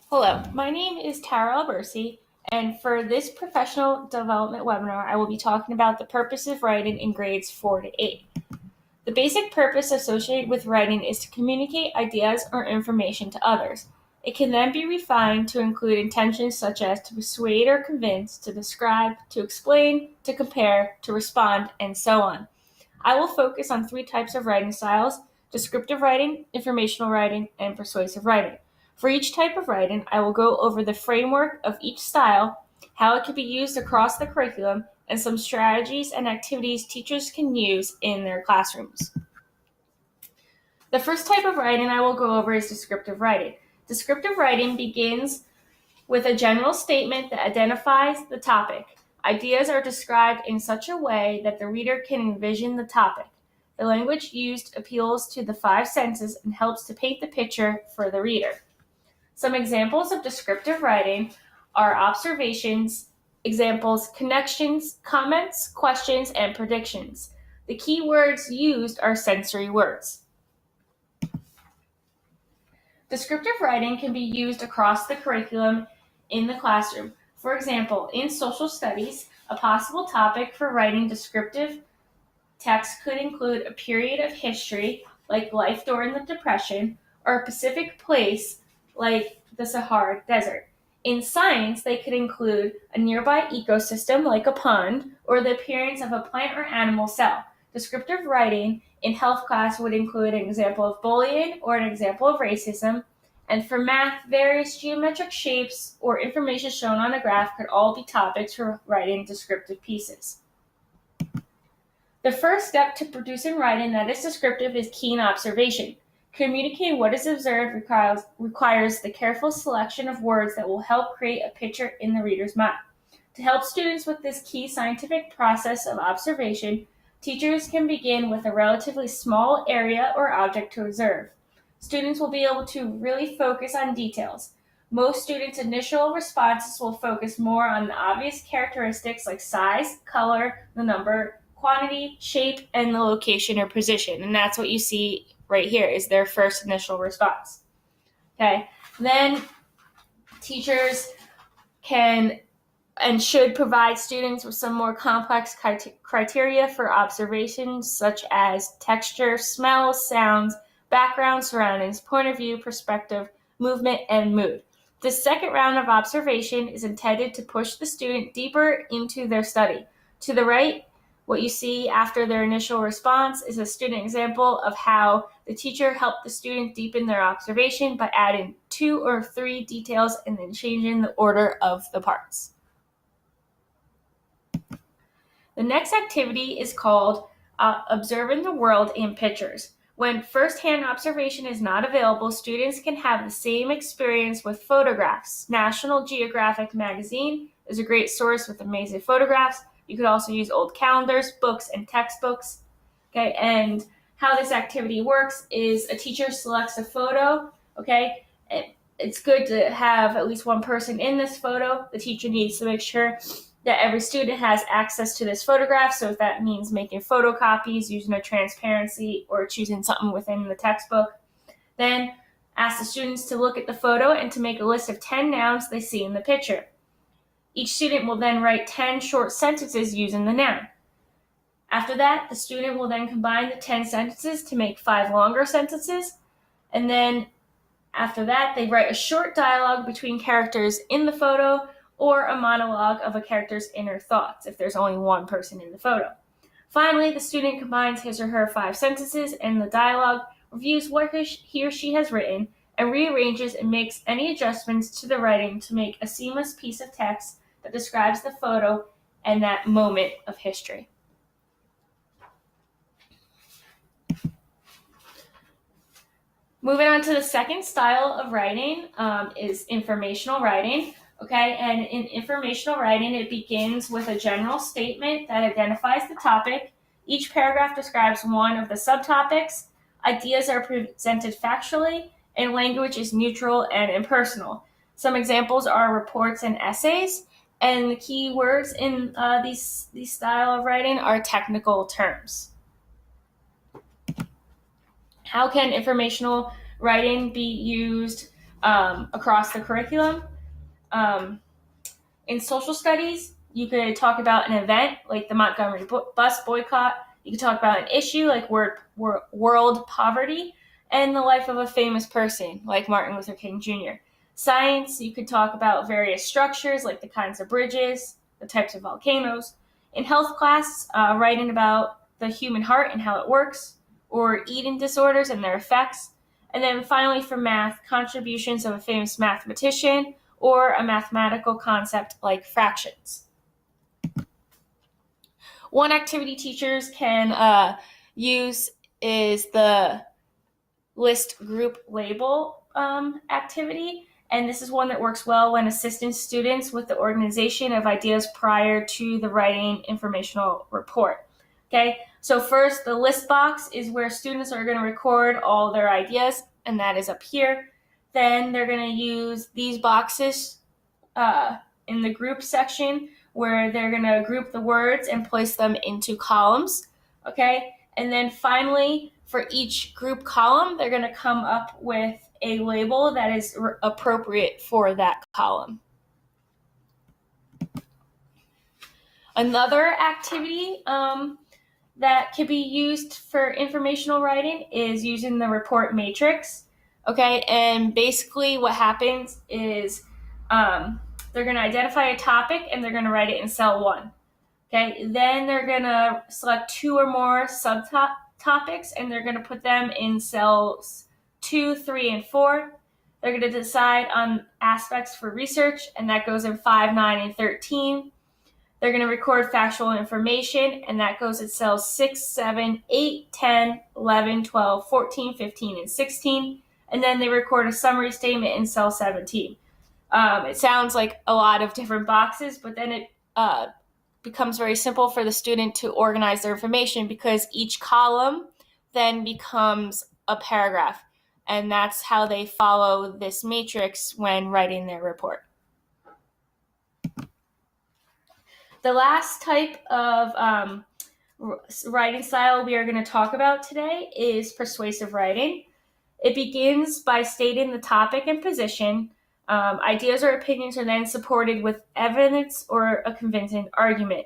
Hello, my name is TaraAlberse, and for this professional development webinar, I will be talking about the purpose of writing in grades 4 to 8. The basic purpose associated with writing is to communicate ideas or information to others. It can then be refined to include intentions such as to persuade or convince, to describe, to explain, to compare, to respond, and so on. I will focus on three types of writing styles: descriptive writing, informational writing, and persuasive writing. For each type of writing, I will go over the framework of each style, how it can be used across the curriculum, and some strategies and activities teachers can use in their classrooms. The first type of writing I will go over is descriptive writing. Descriptive writing begins with a general statement that identifies the topic. Ideas are described in such a way that the reader can envision the topic. The language used appeals to the five senses and helps to paint the picture for the reader. Some examples of descriptive writing are observations, examples, connections, comments, questions, and predictions. The key words used are sensory words. Descriptive writing can be used across the curriculum in the classroom. For example, in social studies, a possible topic for writing descriptive text could include a period of history, like life during the Depression, or a specific place, like the Sahara Desert. In science, they could include a nearby ecosystem, like a pond, or the appearance of a plant or animal cell. Descriptive writing in health class would include an example of bullying or an example of racism. And for math, various geometric shapes or information shown on a graph could all be topics for writing descriptive pieces. The first step to producing writing that is descriptive is keen observation. Communicating what is observed requires the careful selection of words that will help create a picture in the reader's mind. To help students with this key scientific process of observation, teachers can begin with a relatively small area or object to observe. Students will be able to really focus on details. Most students' initial responses will focus more on the obvious characteristics like size, color, the number, quantity, shape, and the location or position. And that's what you see right here is their first initial response. Okay, then teachers can and should provide students with some more complex criteria for observations, such as texture, smells, sounds, background, surroundings, point of view, perspective, movement, and mood. This second round of observation is intended to push the student deeper into their study. To the right, what you see after their initial response is a student example of how the teacher helped the student deepen their observation by adding 2 or 3 details and then changing the order of the parts. The next activity is called Observing the World in Pictures. When first-hand observation is not available, students can have the same experience with photographs. National Geographic magazine is a great source with amazing photographs. You could also use old calendars, books, and textbooks. Okay, and how this activity works is a teacher selects a photo. Okay, it's good to have at least one person in this photo. The teacher needs to make sure that every student has access to this photograph. So if that means making photocopies, using a transparency, or choosing something within the textbook, then ask the students to look at the photo and to make a list of 10 nouns they see in the picture. Each student will then write 10 short sentences using the noun. After that, the student will then combine the 10 sentences to make 5 longer sentences. And then after that, they write a short dialogue between characters in the photo or a monologue of a character's inner thoughts if there's only one person in the photo. Finally, the student combines his or her 5 sentences and the dialogue, reviews what he or she has written, and rearranges and makes any adjustments to the writing to make a seamless piece of text that describes the photo and that moment of history. Moving on to the second style of writing is informational writing. Okay, and in informational writing, it begins with a general statement that identifies the topic. Each paragraph describes one of the subtopics. Ideas are presented factually, and language is neutral and impersonal. Some examples are reports and essays, and the key words in these style of writing are technical terms. How can informational writing be used across the curriculum. In social studies, you could talk about an event like the Montgomery bus boycott. You could talk about an issue like world poverty and the life of a famous person like Martin Luther King Jr. Science, you could talk about various structures like the kinds of bridges, the types of volcanoes. In health class, writing about the human heart and how it works, or eating disorders and their effects. And then finally for math, contributions of a famous mathematician or a mathematical concept like fractions. One activity teachers can use is the list group label activity. And this is one that works well when assisting students with the organization of ideas prior to the writing informational report. Okay, so first, the list box is where students are going to record all their ideas, and that is up here. Then they're going to use these boxes in the group section where they're going to group the words and place them into columns. Okay, and then finally, for each group column, they're going to come up with a label that is appropriate for that column. Another activity that can be used for informational writing is using the report matrix. Okay, and basically what happens is they're going to identify a topic and they're going to write it in cell 1. Okay, then they're going to select 2 or more subtopics and they're going to put them in cells 2, 3, and 4. They're going to decide on aspects for research, and that goes in 5, 9, and 13. They're going to record factual information, and that goes in cells 6, 7, 8, 10, 11, 12, 14, 15, and 16. And then they record a summary statement in cell 17. It sounds like a lot of different boxes, but then it becomes very simple for the student to organize their information because each column then becomes a paragraph. And that's how they follow this matrix when writing their report. The last type of writing style we are going to talk about today is persuasive writing. It begins by stating the topic and position. Ideas or opinions are then supported with evidence or a convincing argument.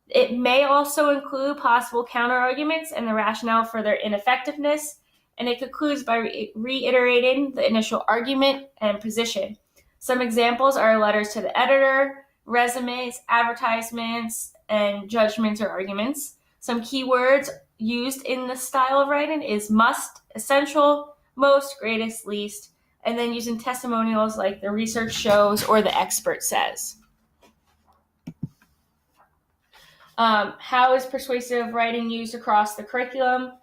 It may also include possible counterarguments and the rationale for their ineffectiveness, and it concludes by reiterating the initial argument and position. Some examples are letters to the editor, resumes, advertisements, and judgments or arguments. Some keywords used in this style of writing is must, essential, most, greatest, least, and then using testimonials like the research shows or the expert says. How is persuasive writing used across the curriculum?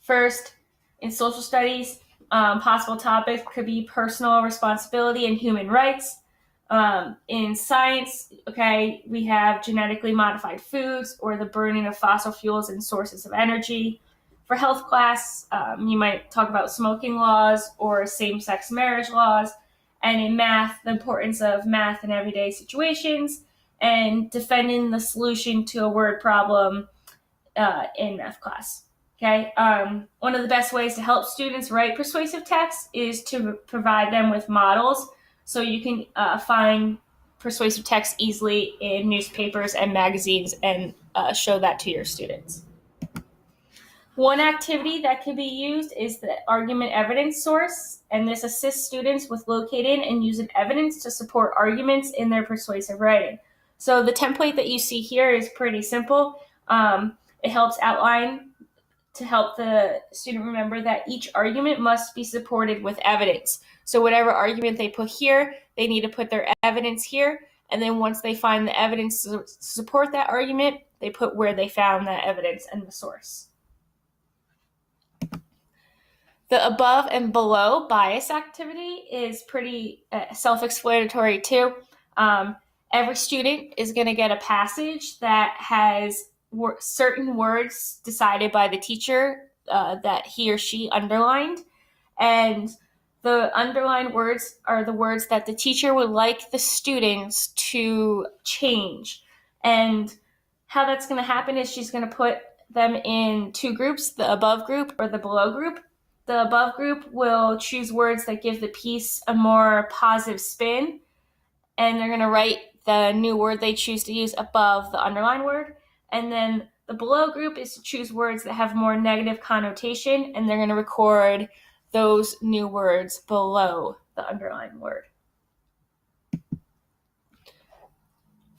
First, in social studies, possible topics could be personal responsibility and human rights. In science, okay, we have genetically modified foods or the burning of fossil fuels and sources of energy. For health class, you might talk about smoking laws or same-sex marriage laws. And in math, the importance of math in everyday situations and defending the solution to a word problem in math class. Okay, one of the best ways to help students write persuasive text is to provide them with models, so you can find persuasive text easily in newspapers and magazines and show that to your students. One activity that can be used is the argument evidence source, and this assists students with locating and using evidence to support arguments in their persuasive writing. So the template that you see here is pretty simple. It helps outline to help the student remember that each argument must be supported with evidence. So whatever argument they put here, they need to put their evidence here. And then once they find the evidence to support that argument, they put where they found that evidence and the source. The above and below bias activity is pretty self-explanatory too. Every student is going to get a passage that has certain words decided by the teacher that he or she underlined. And the underlined words are the words that the teacher would like the students to change. And how that's going to happen is she's going to put them in 2 groups, the above group or the below group. The above group will choose words that give the piece a more positive spin, and they're going to write the new word they choose to use above the underlined word. And then the below group is to choose words that have more negative connotation, and they're going to record those new words below the underlined word.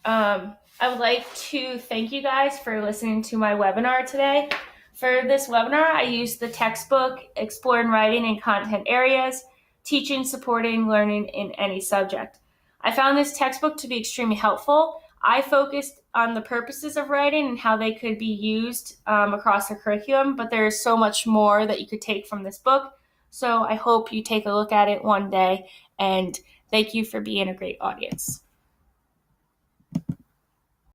I would like to thank you guys for listening to my webinar today. For this webinar, I used the textbook, Exploring Writing in Content Areas, Teaching, Supporting, Learning in Any Subject. I found this textbook to be extremely helpful. I focused on the purposes of writing and how they could be used across the curriculum, but there is so much more that you could take from this book. So I hope you take a look at it one day, and thank you for being a great audience.